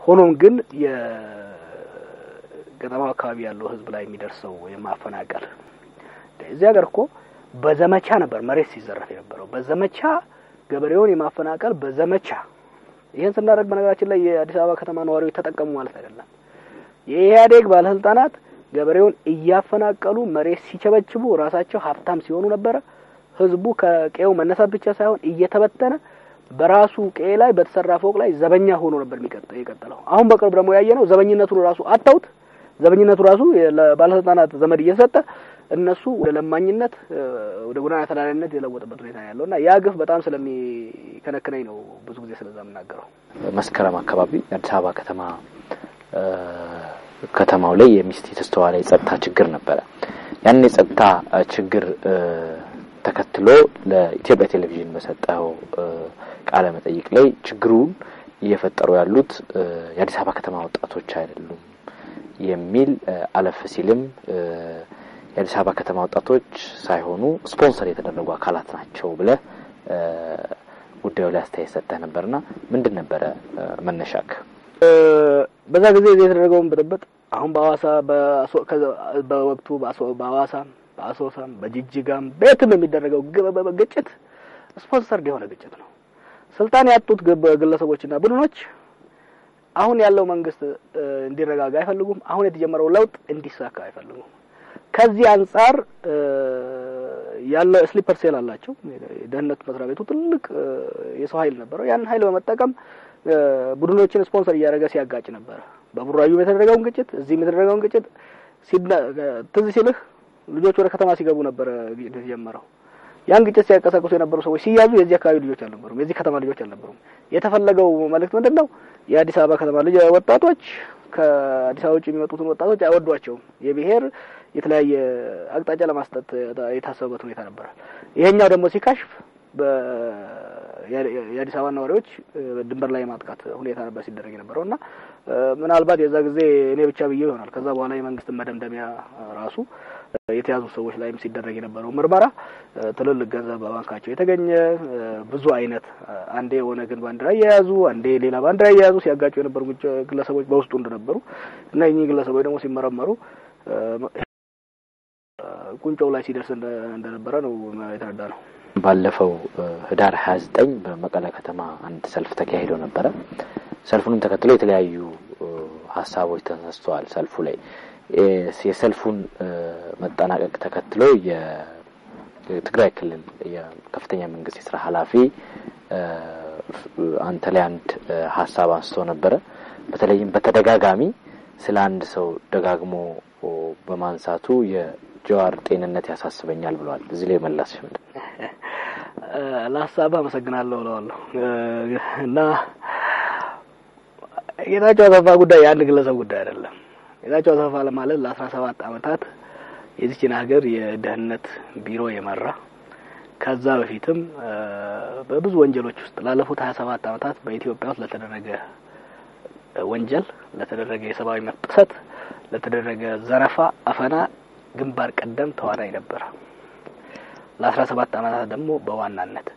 ሆኖም ግን የገጠማው አካባቢ ያለው ህዝብ ላይ የሚደርሰው የማፈናቀል እዚህ ሀገር እኮ በዘመቻ ነበር መሬት ሲዘረፍ የነበረው በዘመቻ ገበሬውን የማፈናቀል በዘመቻ ይሄን ስናደርግ በነገራችን ላይ የአዲስ አበባ ከተማ ነዋሪዎች ተጠቀሙ ማለት አይደለም የኢህአዴግ ባለስልጣናት ገበሬውን እያፈናቀሉ መሬት ሲቸበችቡ ራሳቸው ሀብታም ሲሆኑ ነበር ህዝቡ ከቀየው መነሳት ብቻ ሳይሆን እየተበተነ በራሱ ቀዬ ላይ በተሰራ ፎቅ ላይ ዘበኛ ሆኖ ነበር የሚቀጥለው አሁን በቅርብ ደግሞ ያየነው ዘበኝነቱን ራሱ አጣውት ዘበኝነቱ ራሱ ለባለስልጣናት ዘመድ እየሰጠ እነሱ ወደ ለማኝነት ወደ ጎዳና ተዳዳሪነት የለወጠበት ሁኔታ ያለውና ያ ግፍ በጣም ስለሚከነከነኝ ነው ብዙ ጊዜ ስለዛ የምናገረው መስከረም አካባቢ አዲስ አበባ ከተማው ላይ የሚስተዋለ የጸጥታ ችግር ነበር ያን የጸጥታ ችግር ተከትሎ ለኢትዮጵያ ቴሌቪዥን በሰጠው ቃለ መጠይቅ ላይ ችግሩን እየፈጠሩ ያሉት የአዲስ አበባ ከተማ ወጣቶች አይደሉም የሚል አለፍ ሲልም የአዲስ አበባ ከተማ ወጣቶች ሳይሆኑ ስፖንሰር የተደረጉ አካላት ናቸው ብለ ጉዳዩ ላይ አስተያየት ሰጥተህ ነበርና ምንድን ነበር መነሻክ በዛ ጊዜ የተደረገውን ብጥብጥ አሁን በአዋሳ በወቅቱ በአዋሳ በአሶሳ በጅጅጋም ቤትም የሚደረገው ግጭት ስፖንሰር የሆነ ግጭት ነው ስልጣን ያጡት ግለሰቦችና ቡድኖች አሁን ያለው መንግስት እንዲረጋጋ አይፈልጉም አሁን የተጀመረው ለውጥ እንዲሳካ አይፈልጉም ከዚህ አንፃር ያለው ስሊፐር ሴል አላቸው ደህንነት መስሪያ ቤቱ ትልቅ የሰው ኃይል ነበረው ያን ኃይል በመጠቀም ቡድኖችን ስፖንሰር እያደረገ ሲያጋጭ ነበር በቡራዩ የተደረገውን ግጭት እዚህ የተደረገውን ግጭት ትዝ ሲልህ ልጆች ወደ ከተማ ሲገቡ ነበር የተጀመረው ያን ግጭት ሲያቀሳቅሱ የነበሩ ሰዎች ሲያዙ የዚህ አካባቢ ልጆች አልነበሩም የዚህ ከተማ ልጆች አልነበሩም የተፈለገው መልእክት ምንድነው የአዲስ አበባ ከተማ ወጣቶች ከአዲስ አበባ ውጭ የሚመጡትን ወጣቶች አይወዷቸውም የብሔር የተለያየ አቅጣጫ ለማስጠት የታሰበበት ሁኔታ ነበር ይሄኛው ደግሞ ሲካሽፍ የአዲስ አበባ ነዋሪዎች ድንበር ላይ ማጥቃት ሁኔታ ነበር ሲደረግ የነበረውና ምናልባት የዛ ጊዜ እኔ ብቻ ብዬ ይሆናል ከዛ በኋላ የመንግስት መደምደሚያ ራሱ የተያዙ ሰዎች ላይም ሲደረግ የነበረው ምርመራ ትልልቅ ገንዘብ በባንካቸው የተገኘ ብዙ አይነት አንዴ የሆነ ግን ባንዲራ ያያዙ አንዴ ሌላ ባንዲራ ያያዙ ሲያጋጩ የነበሩ ግለሰቦች በውስጡ እንደነበሩ እና እኚህ ግለሰቦች ደግሞ ሲመረመሩ ቁንጮው ላይ ሲደርስ እንደነበረ ነው የተረዳነው ባለፈው ህዳር 29 በመቀለ ከተማ አንድ ሰልፍ ተካሂዶ ነበር ሰልፉንም ተከትሎ የተለያዩ ሐሳቦች ተነስተዋል ሰልፉ ላይ የሰልፉን መጠናቀቅ ተከትሎ የትግራይ ክልል የከፍተኛ መንግስት የሥራ ኃላፊ አንተ ላይ አንድ ሐሳብ አንስቶ ነበር በተለይም በተደጋጋሚ ስለ አንድ ሰው ደጋግሞ በማንሳቱ የጀዋር ጤንነት ያሳስበኛል ብለዋል እዚህ ላይ መላስሽ ምንድነው ለሐሳብ አመሰግናለሁ ብለዋለሁ እና ጌታቸው አሰፋ ጉዳይ ያን ግለሰብ ጉዳይ አይደለም ጌታቸው አሰፋ ለማለት ለ17 አመታት የዚችን ሀገር የደህንነት ቢሮ የመራ ከዛ በፊትም በብዙ ወንጀሎች ውስጥ ላለፉት 27 አመታት በኢትዮጵያ ውስጥ ለተደረገ ወንጀል ለተደረገ የሰብአዊ መብት ጥሰት ለተደረገ ዘረፋ አፈና ግንባር ቀደም ተዋናይ ነበር ለ17 አመታት ደግሞ በዋናነት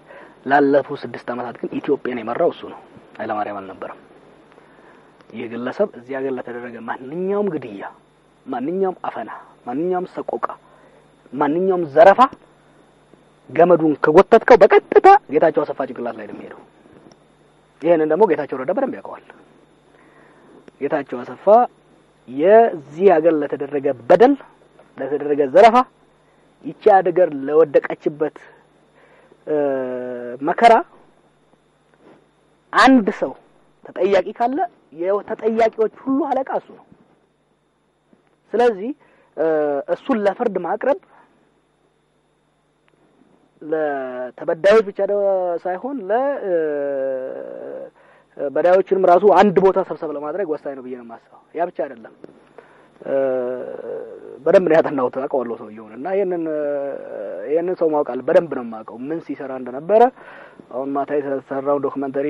ላለፉት 6 አመታት ግን ኢትዮጵያን የመራው እሱ ነው ኃይለማርያም አልነበረም የግለሰብ እዚህ ሀገር ለተደረገ ማንኛውም ግድያ ማንኛውም አፈና ማንኛውም ሰቆቃ ማንኛውም ዘረፋ ገመዱን ከጎተትከው በቀጥታ ጌታቸው አሰፋ ጭንቅላት ላይ ነው የሚሄደው ይሄንን ደግሞ ጌታቸው ረዳ በደንብ ያውቀዋል ጌታቸው አሰፋ የዚህ ሀገር ለተደረገ በደል ለተደረገ ዘረፋ ይቺ ሀገር ለወደቀችበት መከራ አንድ ሰው ተጠያቂ ካለ የተጠያቂዎች ሁሉ አለቃ እሱ ነው ስለዚህ እሱን ለፍርድ ማቅረብ ለተበዳዮች ብቻ ሳይሆን ለበዳዮችንም ራሱ አንድ ቦታ ሰብሰብ ለማድረግ ወሳኝ ነው ብዬ ነው የማስበው ያ ብቻ አይደለም በደንብ ነው ያጠናሁት አውቀዋለሁ ሰውየውንና ይሄንን ሰው ማውቃል በደንብ ነው የማውቀው ምን ሲሰራ እንደነበረ አሁን ማታ የተሰራው ዶክመንተሪ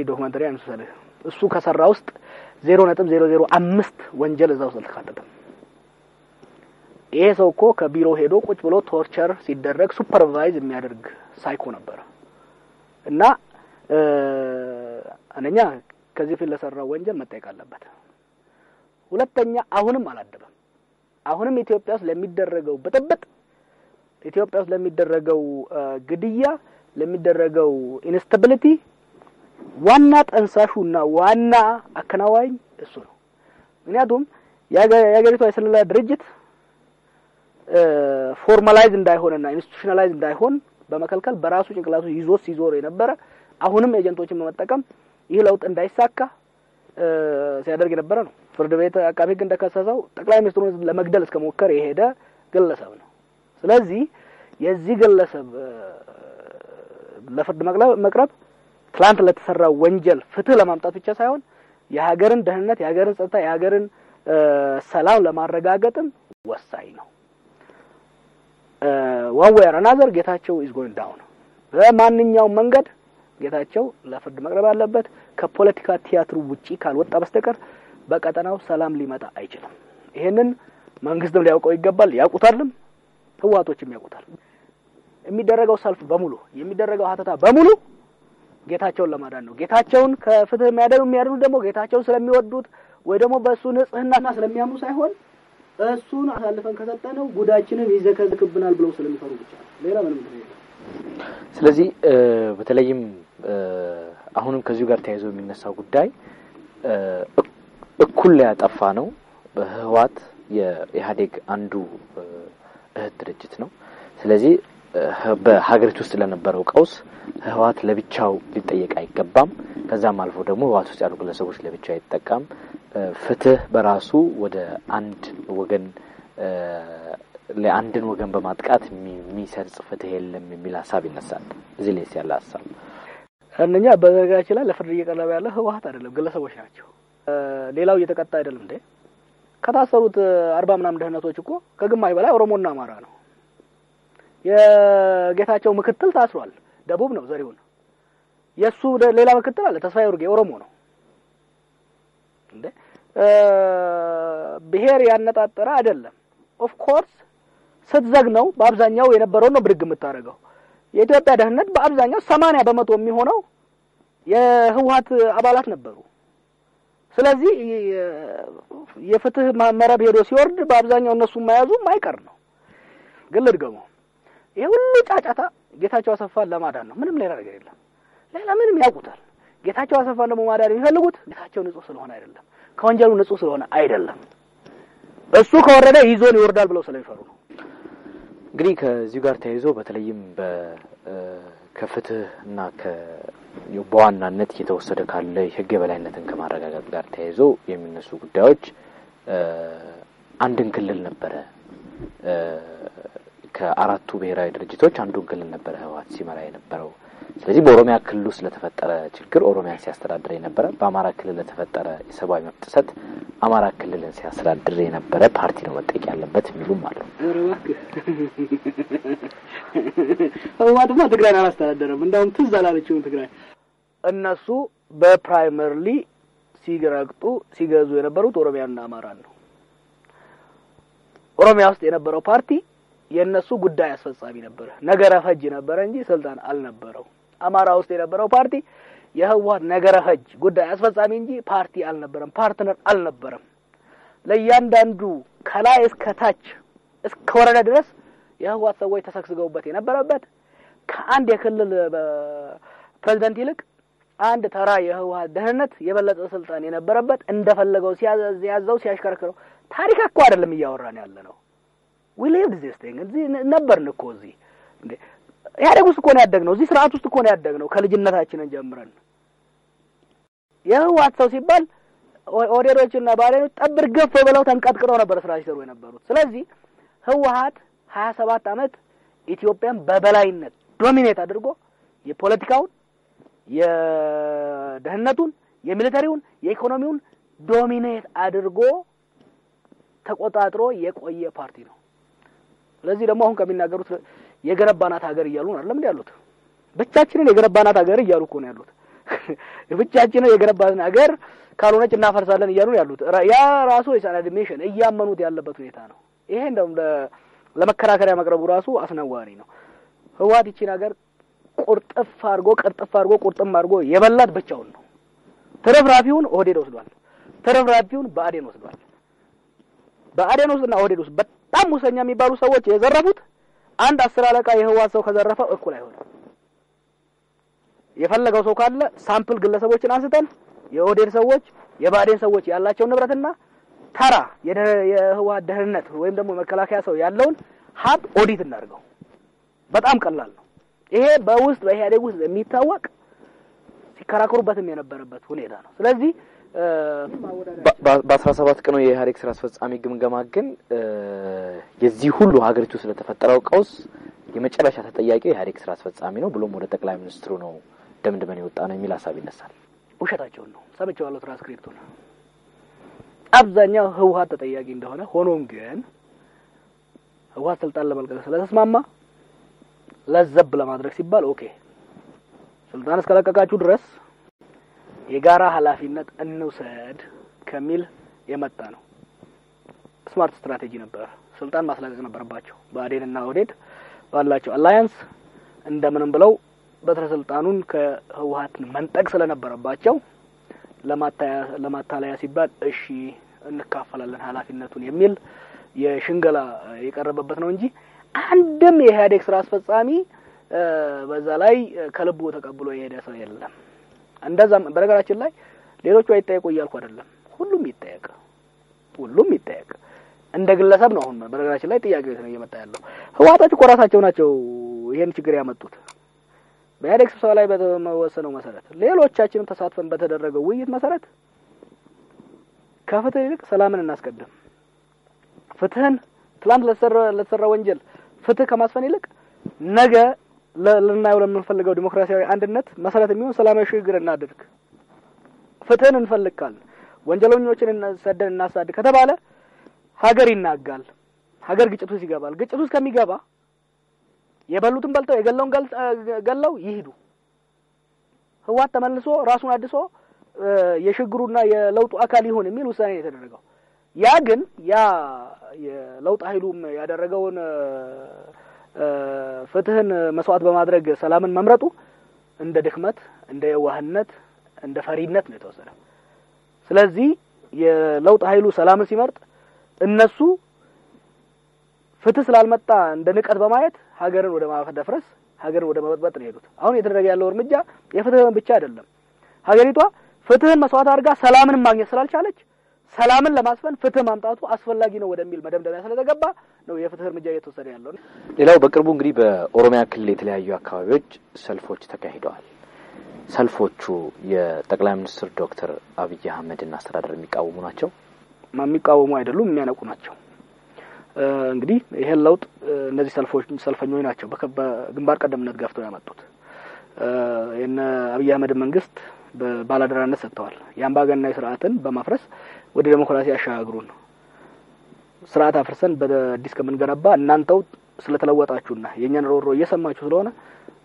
አንስሰለ እሱ ከሰራ ውስጥ 0.005 ወንጀል እዛው ተካተተ ይሄ ሰው እኮ ከቢሮ ሄዶ ቁጭ ብሎ ቶርቸር ሲደረግ ሱፐርቫይዝ የሚያደርግ ሳይኮ ነበር እና አንደኛ ከዚህ ፊት ለሰራው ወንጀል መጠየቅ አለበት። ሁለተኛ አሁንም አላደበም። አሁንም ኢትዮጵያ ውስጥ ለሚደረገው ብጥብጥ፣ ኢትዮጵያ ውስጥ ለሚደረገው ግድያ፣ ለሚደረገው ኢንስታቢሊቲ ዋና ጠንሳሹና ዋና አከናዋኝ እሱ ነው። ምክንያቱም የሀገሪቷ የስለላ ድርጅት ፎርማላይዝ እንዳይሆንና ኢንስቲቱሽናላይዝ እንዳይሆን በመከልከል በራሱ ጭንቅላቱ ይዞስ ሲዞር የነበረ አሁንም ኤጀንቶችን በመጠቀም ይህ ለውጥ እንዳይሳካ ሲያደርግ የነበረ ነው። ፍርድ ቤት አቃቤ ሕግ እንደከሰሰው ጠቅላይ ሚኒስትሩን ለመግደል እስከሞከር የሄደ ግለሰብ ነው። ስለዚህ የዚህ ግለሰብ ለፍርድ መቅረብ ትላንት ለተሰራው ወንጀል ፍትህ ለማምጣት ብቻ ሳይሆን የሀገርን ደህንነት፣ የሀገርን ጸጥታ፣ የሀገርን ሰላም ለማረጋገጥም ወሳኝ ነው። one way or another ጌታቸው is going down። በማንኛውም መንገድ ጌታቸው ለፍርድ መቅረብ አለበት። ከፖለቲካ ቲያትሩ ውጪ ካልወጣ በስተቀር በቀጠናው ሰላም ሊመጣ አይችልም። ይሄንን መንግስትም ሊያውቀው ይገባል፣ ያውቁታልም፣ ህዋቶችም ያውቁታል። የሚደረገው ሰልፍ በሙሉ የሚደረገው ሀተታ በሙሉ ጌታቸውን ለማዳን ነው። ጌታቸውን ከፍትህ የሚያደርጉት ደግሞ ጌታቸውን ስለሚወዱት ወይ ደግሞ በሱ ንጽህናና ስለሚያምኑ ሳይሆን እሱን አሳልፈን ከሰጠነው ጉዳችንን ይዘከዝክብናል ብለው ስለሚፈሩ ብቻ ነው። ሌላ ምንም ነገር። ስለዚህ በተለይም አሁንም ከዚሁ ጋር ተያይዞ የሚነሳው ጉዳይ እኩል ያጠፋ ነው። በህዋት የኢህአዴግ አንዱ እህት ድርጅት ነው። ስለዚህ በሀገሪቱ ውስጥ ለነበረው ቀውስ ህዋት ለብቻው ሊጠየቅ አይገባም። ከዛም አልፎ ደግሞ ህዋት ውስጥ ያሉ ግለሰቦች ለብቻው አይጠቃም። ፍትህ በራሱ ወደ አንድ ወገን ለአንድን ወገን በማጥቃት የሚሰርጽ ፍትህ የለም የሚል ሐሳብ ይነሳል። እዚህ ላይ ያለ ሐሳብ እነኛ በዘጋች ላይ ለፍርድ እየቀረበ ያለ ህዋት አይደለም፣ ግለሰቦች ናቸው። ሌላው እየተቀጣ አይደለም እንዴ? ከታሰሩት 40 ምናምን ደህንነቶች እኮ ከግማሽ በላይ ኦሮሞና አማራ ነው። የጌታቸው ምክትል ታስሯል፣ ደቡብ ነው፣ ዘሪሁን። የሱ ሌላ ምክትል አለ፣ ተስፋዬ ወርጌ ኦሮሞ ነው እንዴ? ብሔር ያነጣጠረ አይደለም። ኦፍ ኮርስ ስትዘግነው በአብዛኛው የነበረው ነው ብድግ የምታረጋው። የኢትዮጵያ ደህንነት በአብዛኛው 80% የሚሆነው የህዋት አባላት ነበሩ። ስለዚህ የፍትህ መረብ ሄዶ ሲወርድ በአብዛኛው እነሱ ማያዙ ማይቀር ነው። ግን ልድገመው፣ ይሄ ሁሉ ጫጫታ ጌታቸው አሰፋን ለማዳን ነው። ምንም ሌላ ነገር የለም። ሌላ ምንም ያውቁታል። ጌታቸው አሰፋን ደግሞ ማዳን የሚፈልጉት ጌታቸው ንጹህ ስለሆነ አይደለም፣ ከወንጀሉ ንጹህ ስለሆነ አይደለም። እሱ ከወረደ ይዞን ይወርዳል ብለው ስለሚፈሩ ነው። እንግዲህ ከዚሁ ጋር ተያይዞ በተለይም ከፍትህና በዋናነት እየተወሰደ ካለ የህግ የበላይነትን ከማረጋገጥ ጋር ተያይዞ የሚነሱ ጉዳዮች አንድን ክልል ነበረ ከአራቱ ብሔራዊ ድርጅቶች አንዱን ክልል ነበረ ህወሓት ሲመራ የነበረው። ስለዚህ በኦሮሚያ ክልል ውስጥ ለተፈጠረ ችግር ኦሮሚያን ሲያስተዳድር የነበረ፣ በአማራ ክልል ለተፈጠረ የሰብአዊ መብት ጥሰት አማራ ክልልን ሲያስተዳድር የነበረ ፓርቲ ነው መጠየቅ ያለበት የሚሉም አሉ። ህወሓትማ ትግራይን አላስተዳደረም። እንደውም ትዝ አላለችውም ትግራይ። እነሱ በፕራይመሪሊ ሲገዙ የነበሩት ኦሮሚያና አማራን ነው። ኦሮሚያ ውስጥ የነበረው ፓርቲ የነሱ ጉዳይ አስፈጻሚ ነበር፣ ነገረ ፈጅ ነበር እንጂ ስልጣን አልነበረው። አማራ ውስጥ የነበረው ፓርቲ የህወሓት ነገረ ፈጅ ጉዳይ አስፈጻሚ እንጂ ፓርቲ አልነበረም፣ ፓርትነር አልነበረም። ለእያንዳንዱ ከላይ እስከ ታች እስከ ወረዳ ድረስ የህወሓት ሰዎች ተሰግስገውበት የነበረበት፣ ከአንድ የክልል ፕሬዝዳንት ይልቅ አንድ ተራ የህወሓት ደህንነት የበለጠ ስልጣን የነበረበት፣ እንደፈለገው ሲያዘው ሲያሽከረክረው ታሪክ እኮ አይደለም እያወራን ያለ ነው። we lived this thing እዚህ ነበርን እኮ እዚህ እንዴ ኢህአዴግ ውስጥ እኮ ነው ያደግነው፣ እዚህ ስርዓት ውስጥ እኮ ነው ያደግነው ከልጅነታችን ጀምረን። የህወሓት ሰው ሲባል ኦዴሮችና ባሌኖች ጠብር ገፍ ብለው ተንቀጥቅጠው ነበር ስራ ሲሰሩ የነበሩት። ስለዚህ ህወሓት 27 አመት ኢትዮጵያን በበላይነት ዶሚኔት አድርጎ የፖለቲካውን፣ የደህንነቱን፣ የሚሊተሪውን፣ የኢኮኖሚውን ዶሚኔት አድርጎ ተቆጣጥሮ የቆየ ፓርቲ ነው። ስለዚህ ደግሞ አሁን ከሚናገሩት የገነባናት ሀገር እያሉ ነው አይደለም ያሉት። ብቻችንን የገነባናት ሀገር እያሉ እኮ ነው ያሉት። ብቻችንን የገነባናት ሀገር ካልሆነች እናፈርሳለን እያሉ ነው ያሉት። ያ ራሱ የሳን አድሚሽን እያመኑት ያለበት ሁኔታ ነው። ይሄ እንደውም ለመከራከሪያ መቅረቡ ራሱ አስነዋሪ ነው። ህወሓት ይቺን ሀገር ቁርጥም አድርጎ የበላት ብቻውን ነው። ተረፍራፊውን ኦህዴድ ወስዷል። ተረፍራፊውን ብአዴን ወስዷል። ብአዴን ውስጥና ኦህዴድ ውስጥ በጣም ሙሰኛ የሚባሉ ሰዎች የዘረፉት አንድ 10 አለቃ የህወሓት ሰው ከዘረፈው እኩል አይሆንም። የፈለገው ሰው ካለ ሳምፕል ግለሰቦችን አንስተን የኦህዴድ ሰዎች የብአዴን ሰዎች ያላቸው ንብረትና ተራ የህወሓት ደህንነት ወይም ደግሞ መከላከያ ሰው ያለውን ሀብ ኦዲት እናድርገው። በጣም ቀላል ነው። ይሄ በውስጥ በኢህአዴግ ውስጥ የሚታወቅ ሲከራከሩበትም የነበረበት ሁኔታ ነው። ስለዚህ በ17 ቀኑ የኢህአዴግ ስራ አስፈጻሚ ግምገማ ግን የዚህ ሁሉ ሀገሪቱ ስለተፈጠረው ቀውስ የመጨረሻ ተጠያቂው የኢህአዴግ ስራ አስፈጻሚ ነው ብሎም ወደ ጠቅላይ ሚኒስትሩ ነው ደምድመን የወጣ ነው የሚል ሐሳብ ይነሳል። ውሸታቸውን ነው። ሰምቼዋለሁ ትራንስክሪፕቱን። አብዛኛው ህወሓት ተጠያቂ እንደሆነ ሆኖም ግን ህወሓት ስልጣን ለመልቀቅ ስለተስማማ ለዘብ ለማድረግ ሲባል ኦኬ ስልጣን እስከለቀቃችሁ ድረስ የጋራ ኃላፊነት እንውሰድ ከሚል የመጣ ነው። ስማርት ስትራቴጂ ነበር። ስልጣን ማስለቀቅ ነበረባቸው። ብአዴንና ኦህዴድ ባላቸው አላያንስ እንደምንም ብለው በትረ ስልጣኑን ከህወሓት መንጠቅ ስለነበረባቸው ለማታለያ ሲባል እሺ እንካፈላለን ኃላፊነቱን የሚል የሽንገላ የቀረበበት ነው እንጂ አንድም የኢህአዴግ ስራ አስፈጻሚ በዛ ላይ ከልቡ ተቀብሎ የሄደ ሰው የለም። እንደዛም በነገራችን ላይ ሌሎቹ አይጠየቁ እያልኩ አይደለም። ሁሉም ይጠየቅ እንደ ግለሰብ ነው። አሁን በነገራችን ላይ ጥያቄው ነው እየመጣ ያለው። ህወሓቶች ቆራሳቸው ናቸው ይሄን ችግር ያመጡት። በኢህአዴግ ስብሰባ ላይ በተወሰነው መሰረት ሌሎቻችንም ተሳትፈን በተደረገው ውይይት መሰረት ከፍትህ ይልቅ ሰላምን እናስቀድም። ፍትህን ትላንት ለተሰራ ወንጀል ፍትህ ከማስፈን ይልቅ ነገ ለናየው ለምንፈልገው ዲሞክራሲያዊ አንድነት መሰረት የሚሆን ሰላማዊ ሽግግር እናድርግ። ፍትህን እንፈልጋለን። ወንጀለኞችን እናሳድድ ከተባለ ሀገር ይናጋል። ሀገር ግጭት ውስጥ ይገባል። ግጭት ውስጥ ከሚገባ የበሉትን በልተው የገለውን ገለው ይሄዱ። ህወሓት ተመልሶ ራሱን አድሶ የሽግሩና የለውጡ አካል ይሁን የሚል ውሳኔ የተደረገው። ያ ግን የለውጥ ኃይሉም ያደረገውን ፍትህን መስዋዕት በማድረግ ሰላምን መምረጡ እንደ ድክመት፣ እንደ የዋህነት፣ እንደ ፈሪነት ነው የተወሰደው። ስለዚህ የለውጥ ኃይሉ ሰላምን ሲመርጥ እነሱ ፍትህ ስላልመጣ እንደ ንቀት በማየት ሀገርን ወደ ማፈደፍረስ ሀገርን ወደ መበጥበጥ ነው የሄዱት። አሁን የተደረገ ያለው እርምጃ የፍትህን ብቻ አይደለም። ሀገሪቷ ፍትህን መስዋዕት አድርጋ ሰላምን ማግኘት ስላልቻለች ሰላምን ለማስፈን ፍትህ ማምጣቱ አስፈላጊ ነው ወደሚል መደምደሚያ ስለተገባ ነው የፍትህ እርምጃ እየተወሰደ ያለው። ሌላው በቅርቡ እንግዲህ በኦሮሚያ ክልል የተለያዩ አካባቢዎች ሰልፎች ተካሂደዋል። ሰልፎቹ የጠቅላይ ሚኒስትር ዶክተር አብይ አህመድን አስተዳደር የሚቃወሙ ናቸው? የሚቃወሙ አይደሉም፣ የሚያነቁ ናቸው። እንግዲህ ይሄን ለውጥ እነዚህ ሰልፈኞች ናቸው በግንባር ቀደምነት ገፍተው ያመጡት። የነ አብይ አህመድ መንግስት በባላደራነት ሰጥተዋል። የአምባገነናዊ ስርዓትን በማፍረስ ወደ ዲሞክራሲ አሻግሩን፣ ስርዓት አፍርሰን በአዲስ ከመንገነባ እናንተው ስለተለወጣችሁና የኛን ሮሮ እየሰማችሁ ስለሆነ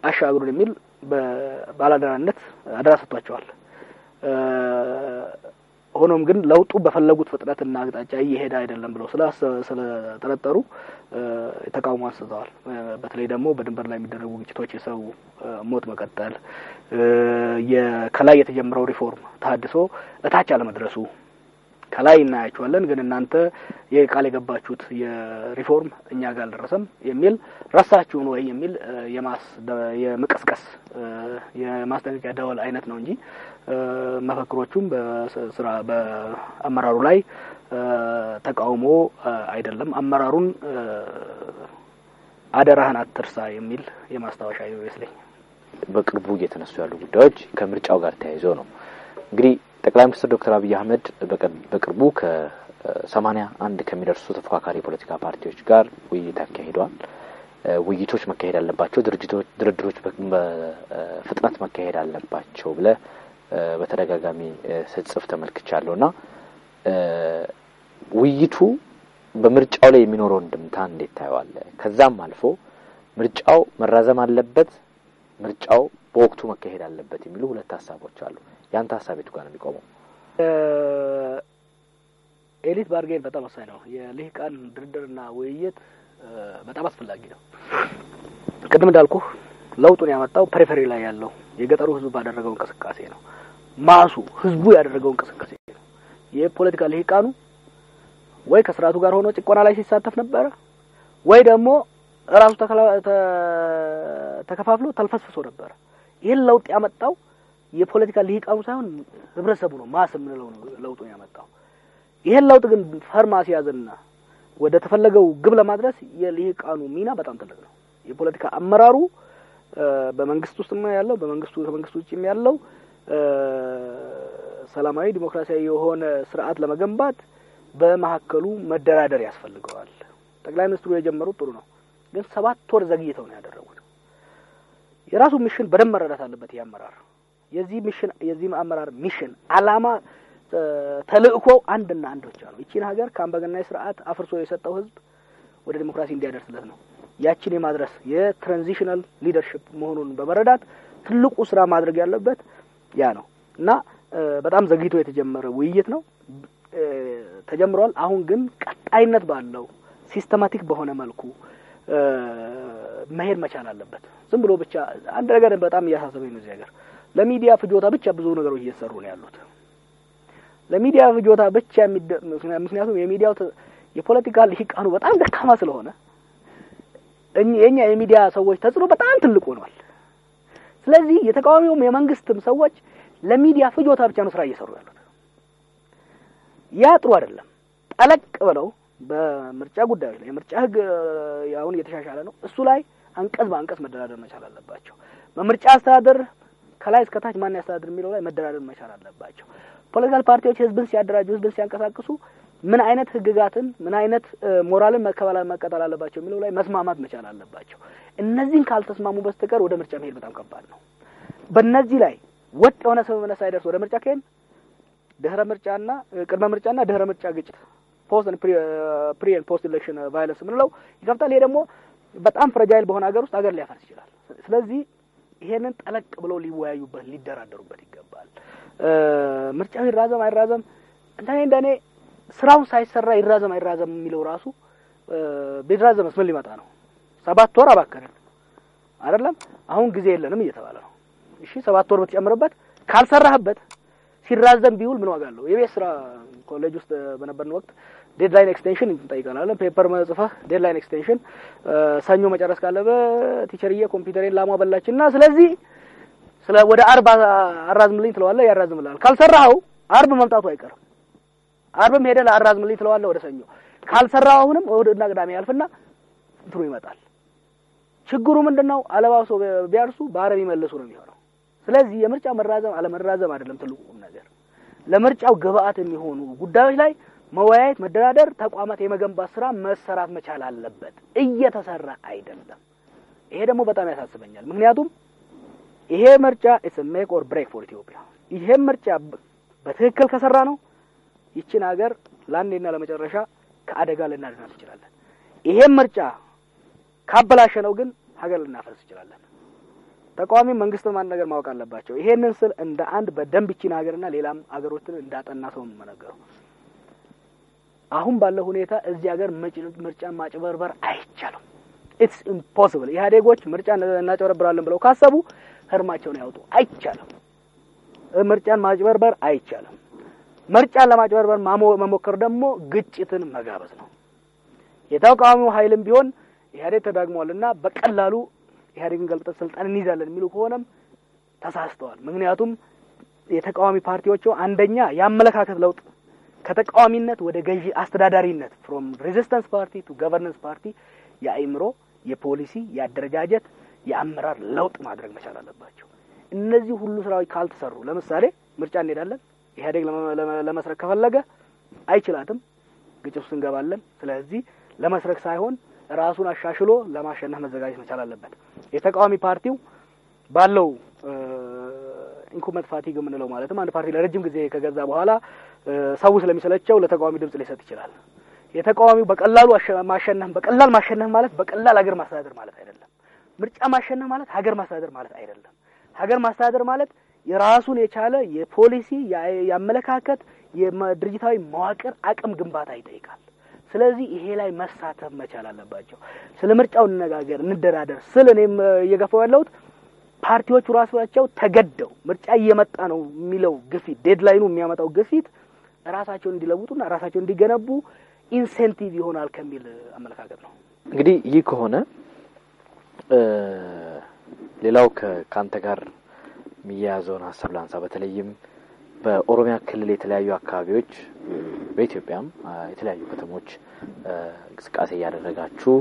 አሻግሩን የሚል በባላደራነት አደራ ሰጥቷቸዋል። ሆኖም ግን ለውጡ በፈለጉት ፍጥነትና አቅጣጫ እየሄደ አይደለም ብለው ስለተጠረጠሩ ተቃውሞ አንስተዋል። በተለይ ደግሞ በድንበር ላይ የሚደረጉ ግጭቶች፣ የሰው ሞት መቀጠል፣ ከላይ የተጀመረው ሪፎርም ተሐድሶ እታች አለመድረሱ ከላይ እናያቸዋለን ግን እናንተ የቃል የገባችሁት የሪፎርም እኛ ጋር አልደረሰም የሚል ረሳችሁን ወይ የሚል የመቀስቀስ የማስጠንቀቂያ ደወል አይነት ነው እንጂ መፈክሮቹም በስራ በአመራሩ ላይ ተቃውሞ አይደለም። አመራሩን አደራህን አትርሳ የሚል የማስታወሻ ይመስለኝ። በቅርቡ እየተነሱ ያሉ ጉዳዮች ከምርጫው ጋር ተያይዞ ነው። እንግዲህ ጠቅላይ ሚኒስትር ዶክተር አብይ አህመድ በቅርቡ ከ81 ከሚደርሱ ተፎካካሪ ፖለቲካ ፓርቲዎች ጋር ውይይት አካሂደዋል። ውይይቶች መካሄድ አለባቸው፣ ድርድሮች በፍጥነት መካሄድ አለባቸው ብለ በተደጋጋሚ ስጽፍ ተመልክቻለሁና ውይይቱ በምርጫው ላይ የሚኖረው እንድምታ እንዴት ታየዋለህ? ከዛም አልፎ ምርጫው መራዘም አለበት፣ ምርጫው በወቅቱ መካሄድ አለበት የሚሉ ሁለት ሐሳቦች አሉ። ያንተ ሐሳብ የቱ ጋር ነው የሚቆመው? ኤሊት ባርጌን በጣም ወሳኝ ነው። የልሂቃን ድርድርና ውይይት በጣም አስፈላጊ ነው። ቅድም እንዳልኩ ለውጡን ያመጣው ፐሪፌሪ ላይ ያለው የገጠሩ ህዝብ ባደረገው እንቅስቃሴ ነው። ማሱ ህዝቡ ያደረገው እንቅስቃሴ ነው። የፖለቲካ ልሂቃኑ ወይ ከስርዓቱ ጋር ሆኖ ጭቆና ላይ ሲሳተፍ ነበር ወይ ደግሞ ራሱ ተከፋፍሎ ተልፈስፍሶ ነበር። ይሄን ለውጥ ያመጣው የፖለቲካ ልሂቃኑ ሳይሆን ህብረተሰቡ ነው። ማስ ምንለው ነው ለውጡን ያመጣው። ይሄን ለውጥ ግን ፋርማሲ ያዘና ወደ ተፈለገው ግብ ለማድረስ የልሂቃኑ ሚና በጣም ትልቅ ነው። የፖለቲካ አመራሩ በመንግስት ውስጥም ያለው ከመንግስቱ ውጭም ያለው ሰላማዊ ዲሞክራሲያዊ የሆነ ስርዓት ለመገንባት በመሐከሉ መደራደር ያስፈልገዋል። ጠቅላይ ሚኒስትሩ የጀመሩት ጥሩ ነው፣ ግን 7 ወር ዘግይተው ነው ያደረጉት። የራሱ ሚሽን በደንብ መረዳት አለበት ያመራር። የዚህ አመራር ሚሽን አላማ ተልእኮ አንድና አንድ ብቻ ነው። እቺን ሀገር ከአምባገነናዊ ስርዓት አፍርሶ የሰጠው ህዝብ ወደ ዲሞክራሲ እንዲያደርስለት ነው። ያቺን የማድረስ የትራንዚሽናል ሊደርሺፕ መሆኑን በመረዳት ትልቁ ስራ ማድረግ ያለበት ያ ነው እና በጣም ዘግይቶ የተጀመረ ውይይት ነው። ተጀምሯል። አሁን ግን ቀጣይነት ባለው ሲስተማቲክ በሆነ መልኩ መሄድ መቻል አለበት። ዝም ብሎ ብቻ አንድ ነገር በጣም እያሳሰበኝ ነው እዚህ ሀገር ለሚዲያ ፍጆታ ብቻ ብዙ ነገሮች እየተሰሩ ነው ያሉት። ለሚዲያ ፍጆታ ብቻ ምክንያቱም የሚዲያው የፖለቲካል ልሂቃኑ በጣም ደካማ ስለሆነ የኛ የሚዲያ ሰዎች ተጽዕኖ በጣም ትልቅ ሆኗል። ስለዚህ የተቃዋሚውም የመንግስትም ሰዎች ለሚዲያ ፍጆታ ብቻ ነው ስራ እየሰሩ ያሉት። ያ ጥሩ አይደለም። ጠለቅ ብለው በምርጫ ጉዳዮች ላይ የምርጫ ህግ አሁን እየተሻሻለ ነው። እሱ ላይ አንቀጽ በአንቀጽ መደራደር መቻል አለባቸው። በምርጫ አስተዳደር ከላይ እስከ ታች ማን ያስተዳድር የሚለው ላይ መደራደር መቻል አለባቸው። ፖለቲካል ፓርቲዎች ህዝብን ሲያደራጁ ህዝብን ሲያንቀሳቅሱ ምን አይነት ህግጋትን ምን አይነት ሞራልን መቀበል አለባቸው የሚለው ላይ መስማማት መቻል አለባቸው። እነዚህን ካልተስማሙ በስተቀር ወደ ምርጫ መሄድ በጣም ከባድ ነው። በእነዚህ ላይ ወጥ የሆነ ስምምነት ሳይደርስ ወደ ምርጫ ከሄን ድህረ ምርጫና ቅድመ ምርጫና ድህረ ምርጫ ግጭት ፖስት ፕሪ ኤንድ ፖስት ኢሌክሽን ቫዮለንስ ምንለው ይከፍታል። ይሄ ደግሞ በጣም ፍራጃይል በሆነ ሀገር ውስጥ ሀገር ሊያፈርስ ይችላል። ስለዚህ ይሄንን ጠለቅ ብለው ሊወያዩበት ሊደራደሩበት ይገባል። ምርጫው ይራዘም አይራዘም እንደኔ ስራው ሳይሰራ ይራዘም አይራዘም የሚለው ራሱ ቢራዘምስ ምን ሊመጣ ነው? 7 ወር አባከረን አይደለም? አሁን ጊዜ የለንም እየተባለ ነው። እሺ 7 ወር ብትጨምርበት ካልሰራህበት ሲራዘም ቢውል ምን ዋጋ አለው? የቤት ስራ ኮሌጅ ውስጥ በነበርን ወቅት ዴድላይን ኤክስቴንሽን እንጠይቃለን። ፔፐር መጽፈህ ዴድላይን ኤክስቴንሽን ሰኞ መጨረስ ካለበት ቲቸርዬ ኮምፒውተሬን ላሟ በላችና ስለዚህ ወደ 40 አራዝምልኝ ትለዋለህ፣ ያራዝምልሃል። ካልሰራኸው 40 መምጣቱ አይቀርም። 40 ሄደህ ለአራዝምልኝ ትለዋለህ ወደ ሰኞ። ካልሰራኸው አሁንም ወደና ቅዳሜ ያልፍና እንትሩ ይመጣል። ችግሩ ምንድነው? አለባብሶ ቢያርሱ በአረብ ይመልሱ ነው የሚሆነው። ስለዚህ የምርጫ መራዘም አለመራዘም አይደለም ትልቁ ነገር። ለምርጫው ግብአት የሚሆኑ ጉዳዮች ላይ መወያየት፣ መደራደር፣ ተቋማት የመገንባት ስራ መሰራት መቻል አለበት። እየተሰራ አይደለም። ይሄ ደግሞ በጣም ያሳስበኛል። ምክንያቱም ይሄ ምርጫ it's a make or break for Ethiopia። ይሄ ምርጫ በትክክል ከሰራ ነው ይቺን ሀገር ለአንዴና ለመጨረሻ ከአደጋ ልናድናት እንችላለን። ይሄ ምርጫ ካበላሸ ነው ግን ሀገር ልናፈርስ እንችላለን። ተቃዋሚ መንግስትም አንድ ነገር ማወቅ አለባቸው። ይሄንን ስል እንደ አንድ በደንብ ይቺን ሀገርና ሌላም ሀገሮችን እንዳጠና ሰው መነገሩ አሁን ባለው ሁኔታ እዚህ ሀገር ምርጫ ማጭበርበር አይቻልም። it's impossible። ኢህአዴጎች ምርጫ እናጨበረብራለን ብለው ካሰቡ ህርማቸውን ያውጡ። አይቻልም። ምርጫን ማጭበርበር አይቻልም። ምርጫን ለማጭበርበር መሞከር ደግሞ ግጭትን መጋበዝ ነው። የተቃዋሚው ኃይልም ቢሆን ኢህአዴግ ተዳግሟልና በቀላሉ ኢህአዴግን ገልብጠን ስልጣን እንይዛለን የሚሉ ከሆነም ተሳስተዋል። ምክንያቱም የተቃዋሚ ፓርቲዎቹ አንደኛ ያመለካከት ለውጥ ከተቃዋሚነት ወደ ገዢ አስተዳዳሪነት from resistance party to governance party የአይምሮ የፖሊሲ የአደረጃጀት የአመራር ለውጥ ማድረግ መቻል አለባቸው። እነዚህ ሁሉ ስራዎች ካልተሰሩ ለምሳሌ ምርጫ እንሄዳለን ኢህአዴግ ለመስረክ ከፈለገ አይችላትም፣ ግጭት ውስጥ እንገባለን። ስለዚህ ለመስረክ ሳይሆን ራሱን አሻሽሎ ለማሸነፍ መዘጋጀት መቻል አለበት። የተቃዋሚ ፓርቲው ባለው ኢንኩመንት ፋቲግ የምንለው ማለትም አንድ ፓርቲ ለረጅም ጊዜ ከገዛ በኋላ ሰው ስለሚሰለቸው ለተቃዋሚ ድምጽ ሊሰጥ ይችላል። የተቃዋሚው በቀላሉ ማሸነፍ ማለት በቀላል ሀገር ማስተዳደር ማለት አይደለም። ምርጫ ማሸነፍ ማለት ሀገር ማስተዳደር ማለት አይደለም። ሀገር ማስተዳደር ማለት የራሱን የቻለ የፖሊሲ ያመለካከት የድርጅታዊ መዋቅር አቅም ግንባታ ይጠይቃል። ስለዚህ ይሄ ላይ መሳተፍ መቻል አለባቸው። ስለ ምርጫው እንነጋገር እንደራደር ስለ እኔም እየገፋው ያለሁት ፓርቲዎቹ ራሳቸው ተገደው ምርጫ እየመጣ ነው የሚለው ግፊት ዴድላይኑ የሚያመጣው ግፊት ራሳቸውን እንዲለውጡና ራሳቸውን እንዲገነቡ ኢንሴንቲቭ ይሆናል ከሚል አመለካከት ነው። እንግዲህ ይህ ከሆነ ሌላው ከካንተ ጋር የሚያያዘውን ሐሳብ ላንሳ። በተለይም በኦሮሚያ ክልል የተለያዩ አካባቢዎች በኢትዮጵያም የተለያዩ ከተሞች እንቅስቃሴ ያደረጋችሁ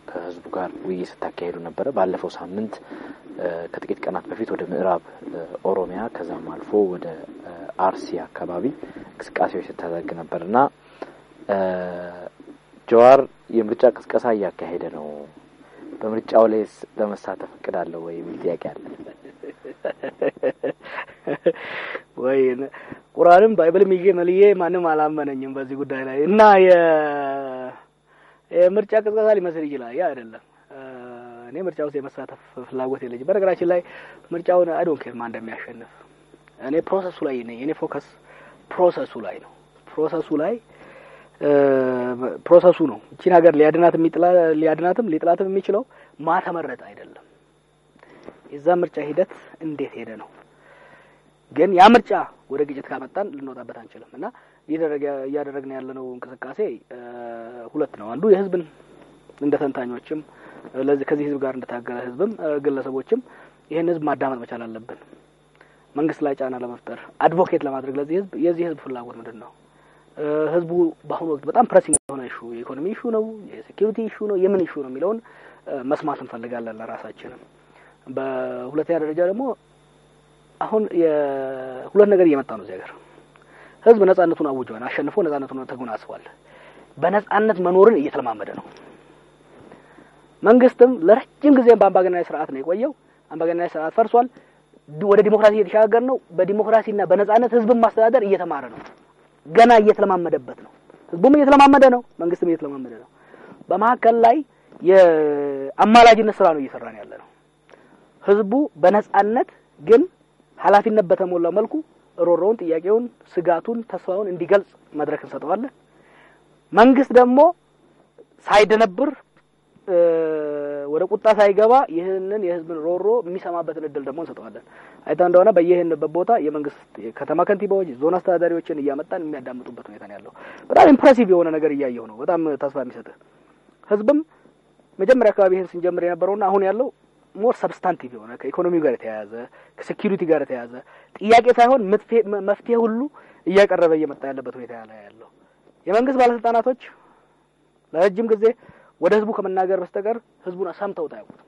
ከህዝቡ ጋር ውይይት ስታካሄዱ ነበር። ባለፈው ሳምንት ከጥቂት ቀናት በፊት ወደ ምዕራብ ኦሮሚያ ከዛም አልፎ ወደ አርሲ አካባቢ እንቅስቃሴዎች ስታደርግ ነበርና ጀዋር የምርጫ ቅስቀሳ እያካሄደ ነው፣ በምርጫው ላይ ለመሳተፍ እቅዳለሁ ወይ የሚል ጥያቄ አለ። ወይ ቁርአንም ባይብልም ይዤ መልዬ ማንም አላመነኝም በዚህ ጉዳይ ላይ እና የምርጫ ቅስቀሳ ሊመስል ይችላል። ያ አይደለም። እኔ ምርጫው ውስጥ የመሳተፍ ፍላጎት የለኝም። በነገራችን ላይ ምርጫውን አይ ዶንት ኬር ማን እንደሚያሸንፍ እኔ ፕሮሰሱ ላይ ነኝ። እኔ ፎከስ ፕሮሰሱ ላይ ነው። ፕሮሰሱ ነው እቺን ሀገር ሊያድናትም ሊጥላትም የሚችለው ማተመረጥ አይደለም። የዛ ምርጫ ሂደት እንዴት ሄደ ነው። ግን ያ ምርጫ ወደ ግጭት ካመጣን ልንወጣበት አንችልም እና እያደረግን ያለነው እንቅስቃሴ ሁለት ነው። አንዱ የህዝብን እንደ ተንታኞችም ከዚህ ህዝብ ጋር እንደታገለ ህዝብም ግለሰቦችም ይሄን ህዝብ ማዳመጥ መቻል አለብን። መንግስት ላይ ጫና ለመፍጠር አድቮኬት ለማድረግ ለዚህ ህዝብ የዚህ ህዝብ ፍላጎት ምንድነው? ህዝቡ በአሁኑ ወቅት በጣም ፕሬሲንግ የሆነ ኢሹ የኢኮኖሚ ኢሹ ነው፣ የሴኩሪቲ ኢሹ ነው፣ የምን ኢሹ ነው የሚለውን መስማት እንፈልጋለን ለራሳችንም። በሁለተኛ ደረጃ ደግሞ አሁን የሁለት ነገር እየመጣ ነው እዚህ ሀገር። ህዝብ ነጻነቱን አውጇል፣ አሸንፎ ነጻነቱን ተጎናጽፏል። በነጻነት መኖርን እየተለማመደ ነው። መንግስትም ለረጅም ጊዜ በአምባገነናዊ ስርዓት ነው የቆየው። አምባገነናዊ ስርዓት ፈርሷል፣ ወደ ዲሞክራሲ እየተሻገረ ነው። በዲሞክራሲና በነጻነት ህዝብን ማስተዳደር እየተማረ ነው። ገና እየተለማመደበት ነው። ህዝቡም እየተለማመደ ነው፣ መንግስትም እየተለማመደ ነው። በመሀከል ላይ የአማላጅነት ስራ ነው እየሰራን ያለ ነው። ህዝቡ በነጻነት ግን ኃላፊነት በተሞላው መልኩ ሮሮውን፣ ጥያቄውን፣ ስጋቱን፣ ተስፋውን እንዲገልጽ መድረክ እንሰጠዋለን። መንግስት ደግሞ ሳይደነብር ወደ ቁጣ ሳይገባ ይህንን የህዝብን ሮሮ የሚሰማበትን እድል ደግሞ እንሰጠዋለን። አይታ እንደሆነ በየሄንበት ቦታ የመንግስት ከተማ ከንቲባዎች፣ ዞን አስተዳዳሪዎችን እያመጣን የሚያዳምጡበት ሁኔታ ነው ያለው። በጣም ኢምፕሬሲቭ የሆነ ነገር እያየሁ ነው። በጣም ተስፋ የሚሰጥ ህዝብም መጀመሪያ አካባቢ ይሄን ስንጀምር የነበረውና አሁን ያለው ሞር ሰብስታንቲቭ የሆነ ከኢኮኖሚው ጋር የተያያዘ ከሴኩሪቲ ጋር የተያያዘ ጥያቄ ሳይሆን መፍትሄ ሁሉ እያቀረበ እየመጣ ያለበት ሁኔታ ያለው የመንግስት ባለስልጣናቶች ለረጅም ጊዜ ወደ ህዝቡ ከመናገር በስተቀር ህዝቡን ሰምተው ታያውቁት።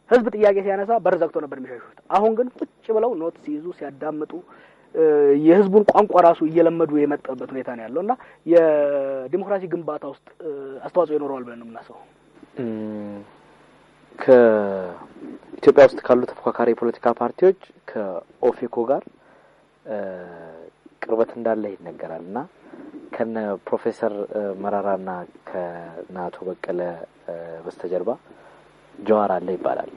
ህዝብ ጥያቄ ሲያነሳ በር ዘግቶ ነበር የሚሸሹት። አሁን ግን ቁጭ ብለው ኖት ሲይዙ ሲያዳምጡ የህዝቡን ቋንቋ ራሱ እየለመዱ የመጣበት ሁኔታ ነው ያለውና የዲሞክራሲ ግንባታ ውስጥ አስተዋጽኦ ይኖረዋል ብለን ነው የምናስበው። ከኢትዮጵያ ውስጥ ካሉ ተፎካካሪ ፖለቲካ ፓርቲዎች ከኦፌኮ ጋር ቅርበት እንዳለ ይነገራልና ከነ ፕሮፌሰር መራራና ከናቶ በቀለ በስተጀርባ ጀዋር አለ ይባላል።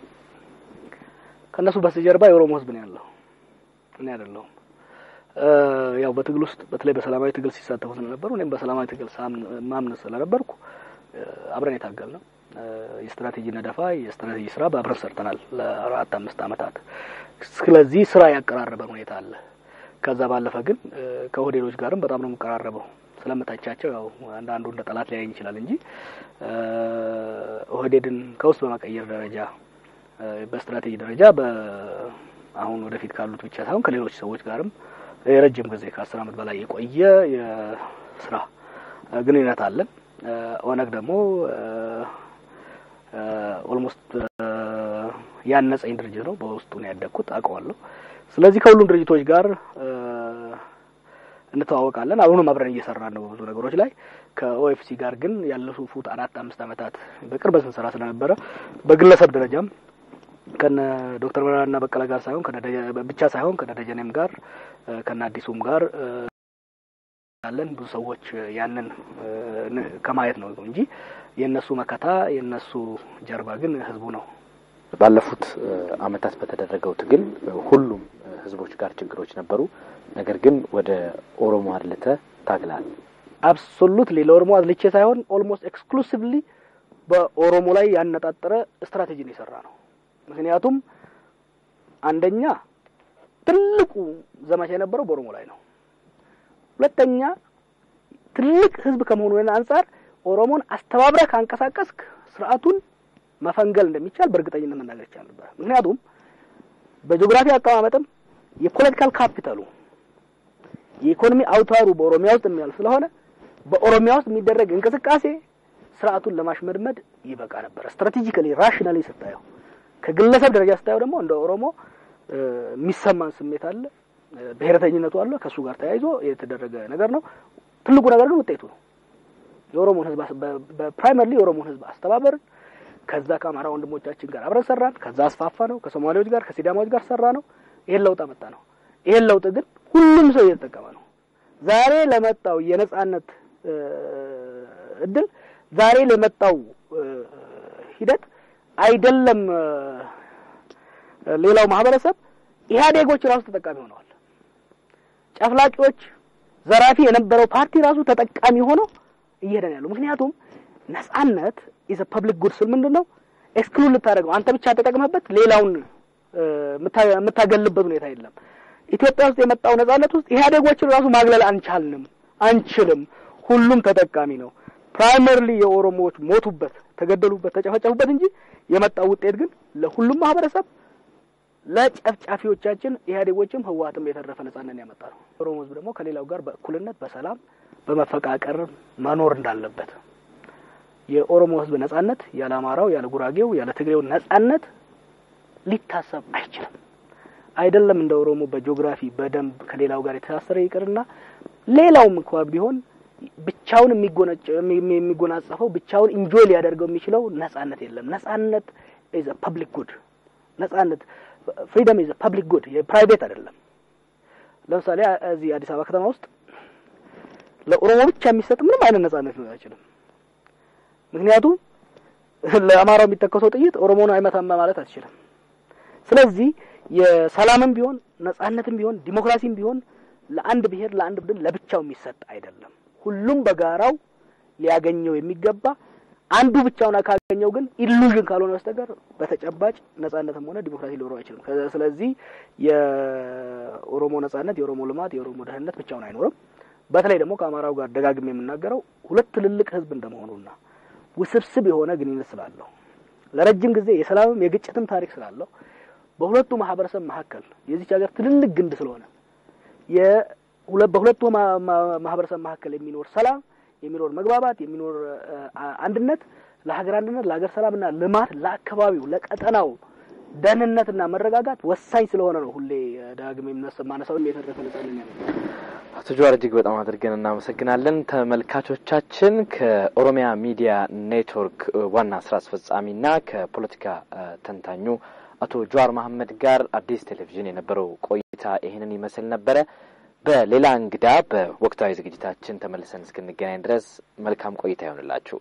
ከነሱ በስተጀርባ የኦሮሞ ህዝብ ነው ያለው እኔ አይደለሁም። ያው በትግል ውስጥ በተለይ በሰላማዊ ትግል ሲሳተፉ ስለነበሩ እኔም በሰላማዊ ትግል ማምነው ስለነበርኩ አብረን የታገልነው የስትራቴጂ ነደፋ የስትራቴጂ ስራ በአብረን ሰርተናል ለ4-5 አመታት። ስለዚህ ስራ ያቀራረበን ሁኔታ አለ። ከዛ ባለፈ ግን ከኦህዴዶች ጋርም በጣም ነው የምቀራረበው። ስለምታቻቸው ያው አንዳንዱ እንደ ጠላት ሊያየኝ ይችላል እንጂ ኦህዴድን ከውስጥ በመቀየር ደረጃ በስትራቴጂ ደረጃ አሁን ወደፊት ካሉት ብቻ ሳይሆን ከሌሎች ሰዎች ጋርም የረጅም ጊዜ ከ10 አመት በላይ የቆየ የስራ ግንኙነት አለን። ኦነግ ደግሞ ኦልሞስት ያነጸኝ ድርጅት ነው። በውስጡ ነው ያደግኩት፣ አውቀዋለሁ። ስለዚህ ከሁሉም ድርጅቶች ጋር እንተዋወቃለን። አሁንም አብረን እየሰራን ነው ብዙ ነገሮች ላይ። ከኦኤፍሲ ጋር ግን ያለፉት 4-5 አመታት በቅርበት ስንሰራ ስለነበረ በግለሰብ ደረጃም ከነ ዶክተር መራራና በቀለ ጋር ሳይሆን ብቻ ሳይሆን ከደጀኔም ጋር ከነ አዲሱም ጋር ያለን ብዙ ሰዎች ያንን ከማየት ነው እንጂ የነሱ መከታ የነሱ ጀርባ ግን ህዝቡ ነው። ባለፉት አመታት በተደረገው ትግል ሁሉም ህዝቦች ጋር ችግሮች ነበሩ። ነገር ግን ወደ ኦሮሞ አድልተ ታግላል። አብሶሉትሊ ለኦሮሞ አድልቼ ሳይሆን ኦልሞስት ኤክስክሉሲቭሊ በኦሮሞ ላይ ያነጣጠረ ስትራቴጂ ነው የሰራ ነው። ምክንያቱም አንደኛ ትልቁ ዘመቻ የነበረው በኦሮሞ ላይ ነው ሁለተኛ ትልቅ ህዝብ ከመሆኑ አንፃር ኦሮሞን አስተባብረ ካንቀሳቀስክ ስርዓቱን መፈንገል እንደሚቻል በእርግጠኝነት መናገር ይቻላል ምክንያቱም በጂኦግራፊ አቀማመጥም የፖለቲካል ካፒታሉ የኢኮኖሚ አውታሩ በኦሮሚያ ውስጥ የሚያል ስለሆነ በኦሮሚያ ውስጥ የሚደረግ እንቅስቃሴ ስርዓቱን ለማሽመድመድ ይበቃ ነበር ስትራቴጂካሊ ራሽናሊ ስታየው ከግለሰብ ደረጃ ስታየው ደግሞ እንደ ኦሮሞ የሚሰማን ስሜት አለ ብሔረተኝነቱ አለ ከሱ ጋር ተያይዞ የተደረገ ነገር ነው ትልቁ ነገር ግን ውጤቱ ነው የኦሮሞን ህዝብ በፕራይመሪሊ የኦሮሞን ህዝብ አስተባበር ከዛ ከአማራ ወንድሞቻችን ጋር አብረን ሰራን ከዛ አስፋፋ ነው ከሶማሌዎች ጋር ከሲዳማዎች ጋር ሰራ ነው ይሄን ለውጥ አመጣ ነው ይሄን ለውጥ ግን ሁሉም ሰው እየተጠቀመ ነው ዛሬ ለመጣው የነጻነት እድል ዛሬ ለመጣው ሂደት አይደለም ሌላው ማህበረሰብ ኢህአዴጎች ራሱ ተጠቃሚ ሆነዋል ጨፍላቂዎች ዘራፊ የነበረው ፓርቲ ራሱ ተጠቃሚ ሆኖ እየሄደን ያለው ምክንያቱም ነጻነት is a public good ምንድነው ኤክስክሉድ ልታደርገው አንተ ብቻ ተጠቅመበት ሌላውን የምታገልበት ሁኔታ የለም ኢትዮጵያ ውስጥ የመጣው ነጻነት ውስጥ ኢህአዴጎችን ራሱ ማግለል አንችልም ሁሉም ተጠቃሚ ነው ፕራይመሪሊ የኦሮሞዎች ሞቱበት ተገደሉበት ተጨፈጨፉበት እንጂ የመጣው ውጤት ግን ለሁሉም ማህበረሰብ ለጨፍጫፊዎቻችን ኢህአዴጎችም ህዋትም የተረፈ ነጻነት ያመጣው ኦሮሞ ህዝብ ደግሞ ከሌላው ጋር በእኩልነት በሰላም በመፈቃቀር መኖር እንዳለበት የኦሮሞ ህዝብ ነጻነት ያለ አማራው ያለ ጉራጌው ያለ ትግሬው ነጻነት ሊታሰብ አይችልም አይደለም እንደ ኦሮሞ በጂኦግራፊ በደንብ ከሌላው ጋር የተሳሰረ ይቅርና ሌላውም እንኳን ቢሆን ብቻውን የሚጎናጸፈው ብቻውን ኢንጆይ ሊያደርገው የሚችለው ነጻነት የለም ነጻነት is a public good ነጻነት freedom is a public good የፕራይቬት አይደለም ለምሳሌ እዚህ አዲስ አበባ ከተማ ውስጥ ለኦሮሞ ብቻ የሚሰጥ ምንም አይነት ነጻነት ነው አይችልም ምክንያቱም ለአማራው የሚተከሰው ጥይት ኦሮሞን አይመታም ማለት አትችልም ስለዚህ የሰላምም ቢሆን ነጻነትም ቢሆን ዲሞክራሲም ቢሆን ለአንድ ብሔር ለአንድ ቡድን ለብቻው የሚሰጥ አይደለም ሁሉም በጋራው ሊያገኘው የሚገባ አንዱ ብቻውን አካገኘው ግን ኢሉዥን ካልሆነ በስተቀር በተጨባጭ ነጻነትም ሆነ ዲሞክራሲ ሊኖር አይችልም ስለዚህ የኦሮሞ ነጻነት የኦሮሞ ልማት የኦሮሞ ደህንነት ብቻውን አይኖርም በተለይ ደግሞ ከአማራው ጋር ደጋግሜ የምናገረው ሁለት ትልልቅ ህዝብ እንደመሆኑና ውስብስብ የሆነ ግንኙነት ስላለው ለረጅም ጊዜ የሰላምም የግጭትም ታሪክ ስላለው በሁለቱ ማህበረሰብ መካከል የዚህ ሀገር ትልልቅ ግንድ ስለሆነ በሁለቱ ማህበረሰብ መካከል የሚኖር ሰላም የሚኖር መግባባት የሚኖር አንድነት ለሀገር አንድነት ለሀገር ሰላምና ልማት ለአካባቢው ለቀጠናው ደህንነትና መረጋጋት ወሳኝ ስለሆነ ነው ሁሌ ዳግም የምናሰማነው የተረፈ ነጻነት ያለው አቶ ጀዋር እጅግ በጣም አድርገን እናመሰግናለን ተመልካቾቻችን ከኦሮሚያ ሚዲያ ኔትወርክ ዋና ስራ አስፈጻሚና ከፖለቲካ ተንታኙ አቶ ጀዋር መሐመድ ጋር አዲስ ቴሌቪዥን የነበረው ቆይታ ይሄንን ይመስል ነበር በሌላ እንግዳ በወቅታዊ ዝግጅታችን ተመልሰን እስክንገናኝ ድረስ መልካም ቆይታ ይሁንላችሁ